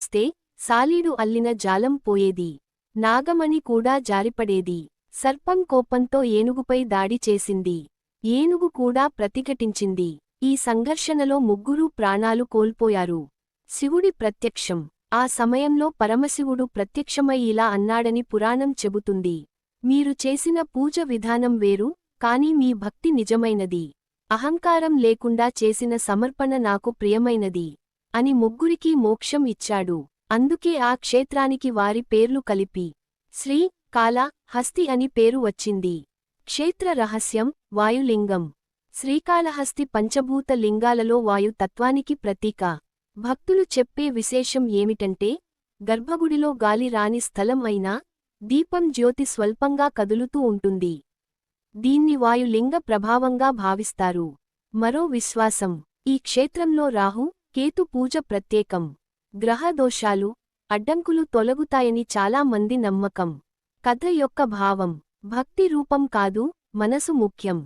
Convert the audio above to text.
స్తే సాలీడు అల్లిన జాలం పోయేది. నాగమణి కూడా జారిపడేది. సర్పం కోపంతో ఏనుగుపై దాడి చేసింది. ఏనుగు కూడా ప్రతిఘటించింది. ఈ సంఘర్షణలో ముగ్గురూ ప్రాణాలు కోల్పోయారు. శివుడి ప్రత్యక్షం. ఆ సమయంలో పరమశివుడు ప్రత్యక్షమై ఇలా అన్నాడని పురాణం చెబుతుంది. మీరు చేసిన పూజ విధానం వేరు, కాని మీ భక్తి నిజమైనది. అహంకారం లేకుండా చేసిన సమర్పణ నాకు ప్రియమైనది అని ముగ్గురికీ మోక్షం ఇచ్చాడు. అందుకే ఆ క్షేత్రానికి వారి పేర్లు కలిపి శ్రీ కాళ హస్తి అని పేరు వచ్చింది. క్షేత్ర రహస్యం: వాయులింగం. శ్రీకాళహస్తి పంచభూత లింగాలలో వాయు తత్వానికి ప్రతీక. భక్తులు చెప్పే విశేషం ఏమిటంటే, గర్భగుడిలో గాలి రాని స్థలం అయినా దీపం జ్యోతి స్వల్పంగా కదులుతూ ఉంటుంది. దీన్ని వాయులింగ ప్రభావంగా భావిస్తారు. మరో విశ్వాసం: ఈ క్షేత్రంలో రాహు, కేతు పూజ ప్రత్యేకం. గ్రహ దోషాలు, అడ్డంకులు తొలగుతాయని చాలా మంది నమ్మకం. కథ యొక్క భావం: భక్తి రూపం కాదు, మనసు ముఖ్యం.